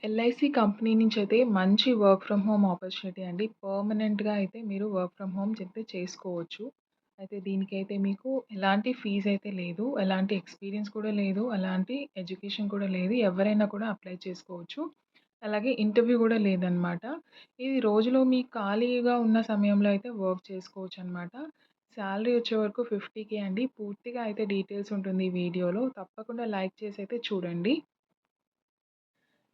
LIC company నుంచయితే మంచి work from home opportunity అండి. పర్మనెంట్‌గా అయితే మీరు వర్క్ ఫ్రమ్ హోమ్ అయితే చేసుకోవచ్చు. అయితే దీనికైతే మీకు ఎలాంటి ఫీజయితే లేదు. ఎలాంటి ఎక్స్‌పీరియన్స్ కూడా లేదు. ఎలాంటి ఎడ్యుకేషన్ కూడా లేదు. ఎవరైనా కూడా అప్లై చేసుకోవచ్చు. అలాగే ఇంటర్వ్యూ గూడా లేదనమాట. ఇది రోజులో మీకు ఖాళీగా ఉన్న సమయంలో అయితే వర్క్ చేసుకోవచ్చనమాట. సాలరీ వచ్చే వరకు 50,000 అండి. పూర్తిగా అయితే డీటెయిల్స్ ఉంటుంది ఈ వీడియోలో. తప్పకుండా లైక్ చేసైతే చూడండి.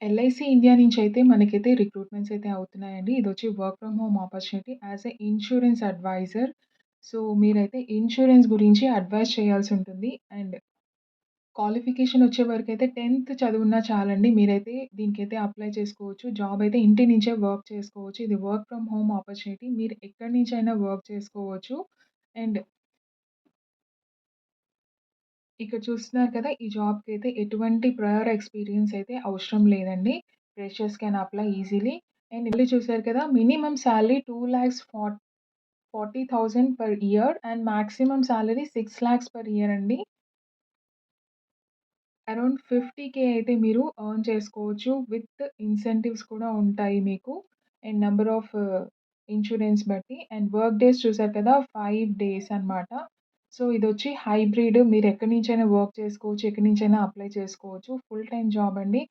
ఎల్ఐసి ఇండియా నుంచయితే మనకైతే రిక్రూట్మెంట్స్ అయితే అవుతున్నాయండి. ఇదొచ్చి work from home opportunity as a insurance adviser. So, మీరైతే ఇన్స్యూరెన్స్ గురించి అడ్వైస్ చేయాల్సుంటుంది. అండ్ క్వాలిఫికేషన్ వచ్చే వరకైతే 10థ్ చదువున్నా చాలండి. మీరైతే దీనికైతే అప్లై చేసుకోవచ్చు. జాబ్ అయితే ఇంటి నుంచే వర్క్ చేసుకోవచ్చు. ఇది వర్క్ ఫ్రమ్ హోమ్ ఆపర్చునిటీ. మీరు ఎక్కడి నుంచైనా వర్క్ చేసుకోవచ్చు. అండ్ ఇక్కడ చూస్తున్నారు కదా! ఈ జాబ్‌కైతే ఎటువంటి ప్రయర్ ఎక్స్‌పీరియన్స్ అయితే అవసరం లేదండి. Freshers can apply easily. And మళ్ళీ చూసారు కదా! Minimum salary 2,40,000 per year and maximum salary 6,00,000 per year అండి. అరౌండ్ 50,000 అయితే మీరు ఎర్న్ చేసుకోవచ్చు. విత్ ఇన్సెంటివ్స్ కూడా ఉంటాయి మీకు. అండ్ నంబర్ ఆఫ్ ఇన్స్యూరెన్స్ బట్టి. అండ్ వర్క్ డేస్ చూసారు కదా! 5 డేస్ అన్నమాట. సో, ఇదొచ్చి హైబ్రిడ్. మీరు ఎక్కడి నుంచైనా వర్క్ చేసుకోవచ్చు. ఎక్కడి నుంచైనా అప్లై చేసుకోవచ్చు. ఫుల్ టైమ్ జాబ్ అండి.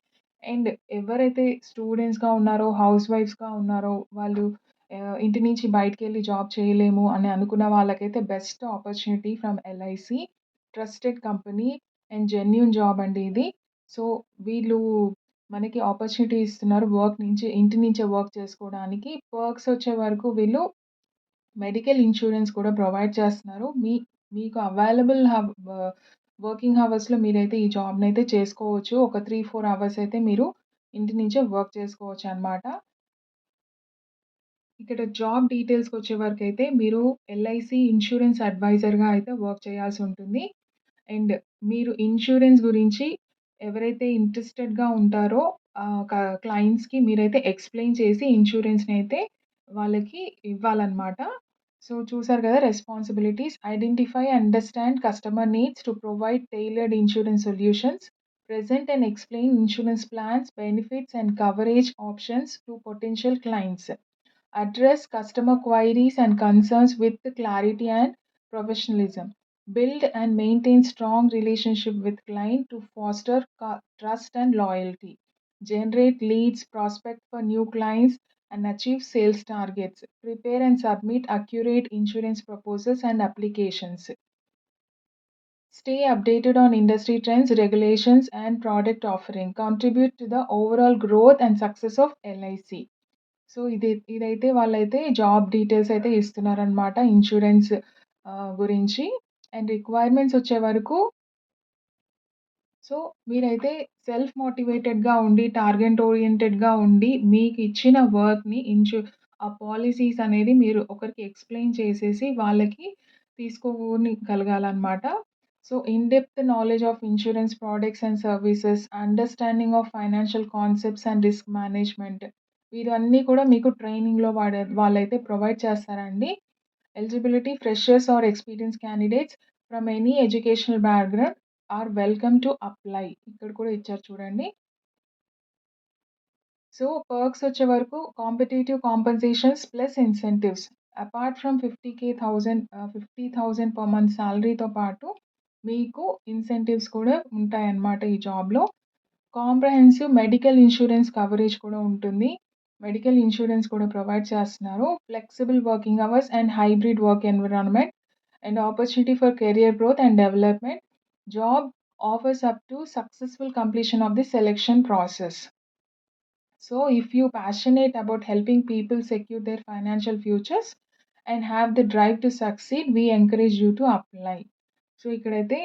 అండ్ ఎవరైతే స్టూడెంట్స్‌గా ఉన్నారో, హౌస్ వైఫ్స్‌గా ఉన్నారో, వాళ్ళు ఇంటి నుంచి బయటికెళ్ళి జాబ్ చేయలేము అని అనుకున్న వాళ్ళకైతే best opportunity from LIC. Trusted company and genuine job అండి ఇది. సో, వీళ్ళు మనకి ఆపర్చునిటీ ఇస్తున్నారు. ఇంటి నుంచే వర్క్ చేసుకోవడానికి. పర్క్స్ వచ్చే వరకు వీళ్ళు మెడికల్ ఇన్స్యూరెన్స్ కూడా ప్రొవైడ్ చేస్తున్నారు. మీకు అవైలబుల్ వర్కింగ్ హవర్స్‌లో మీరైతే ఈ జాబ్‌నైతే చేసుకోవచ్చు. ఒక 3, 4 అవర్స్ అయితే మీరు ఇంటి నుంచే వర్క్ చేసుకోవచ్చనమాట. ఇక్కడ జాబ్ డీటెయిల్స్‌కొచ్చే వరకైతే మీరు ఎల్ఐసి ఇన్స్యూరెన్స్ అడ్వైజర్‌గా అయితే వర్క్ చేయాల్సుంటుంది. అండ్ మీరు ఇన్స్యూరెన్స్ గురించి ఎవరైతే ఇంట్రెస్టెడ్‌గా ఉంటారో క్లయింట్స్‌కి మీరైతే ఎక్స్‌ప్లెయిన్ చేసి ఇన్స్యూరెన్స్‌నైతే వాళ్ళకి ఇవ్వాలనమాట. సో, చూసారు కదా! Responsibilities identify, understand customer needs to provide tailored insurance solutions. Present and explain insurance plans, benefits and coverage options to potential clients. Address customer queries and concerns with clarity and professionalism. Build and maintain strong relationship with client to foster trust and loyalty. Generate leads, prospect for new clients and achieve sales targets. Prepare and submit accurate insurance proposals and applications. Stay updated on industry trends, regulations, and product offering. Contribute to the overall growth and success of LIC. So, ఇదైతే వాళ్ళైతే job details అయితే ఇస్తున్నారనమాట insurance గురించి. And requirements వచ్చే వరకు so, మీరైతే self మోటివేటెడ్‌గా ఉండి, target ఓరియెంటెడ్‌గా ఉండి, మీకిచ్చిన వర్క్‌ని ఆ పాలిసీస్ అనేది మీరు ఒకరికి ఎక్స్‌ప్లెయిన్ చేసేసి వాళ్ళకి తీసుకోగలగాలనమాట. So, in depth knowledge of insurance products and services, understanding of financial concepts and risk management. ఇవన్నీ కూడా మీకు ట్రైనింగ్‌లో వాళ్ళైతే ప్రొవైడ్ చేస్తారండి. Eligibility freshers or experienced candidates from any educational background are welcome to apply. ఇక్కడ కూడా ఇచ్చారు చూడండి. సో, పర్క్స్ వచ్చే వరకు competitive compensations plus incentives. Apart from 50,000 per month సాలరీతో పాటు మీకు ఇన్సెంటివ్స్ కూడా ఉంటాయన్నమాట ఈ జాబ్‌లో. కాంప్రహెన్సివ్ మెడికల్ ఇన్స్యూరెన్స్ కవరేజ్ కూడా ఉంటుంది. మెడికల్ ఇన్స్యూరెన్స్ కూడా ప్రొవైడ్ చేస్తున్నారు. Flexible working hours and hybrid work environment and opportunity for career growth and development. Job offers up to successful completion of the selection process. So, if you passionate about helping people secure their financial futures and have the drive to succeed, we encourage you to apply. So, ఇక్కడైతే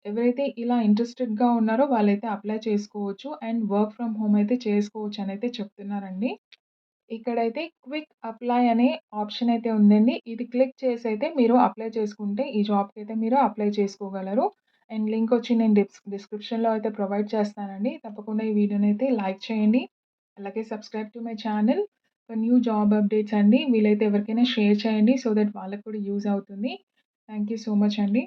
ఎవరైతే ఇలా ఇంట్రెస్టెడ్‌గా ఉన్నారో వాళ్ళైతే apply చేసుకోవచ్చు. And work from home అయితే చేసుకోవచ్చు అనైతే చెప్తున్నారండి. ఇక్కడైతే క్విక్ అప్లై అనే ఆప్షన్ అయితే ఉందండి. ఇది క్లిక్ చేసైతే మీరు అప్లై చేసుకుంటే ఈ జాబ్‌కైతే మీరు అప్లై చేసుకోగలరు. అండ్ లింక్ వచ్చి నేను డిస్క్రిప్షన్‌లో అయితే ప్రొవైడ్ చేస్తానండి. తప్పకుండా ఈ వీడియోనైతే లైక్ చేయండి. అలాగే subscribe to my channel for new job updates అండి. వీలైతే ఎవరికైనా షేర్ చేయండి సో దట్ వాళ్ళకి కూడా యూజ్ అవుతుంది. థాంక్ యూ సో మచ్ అండి.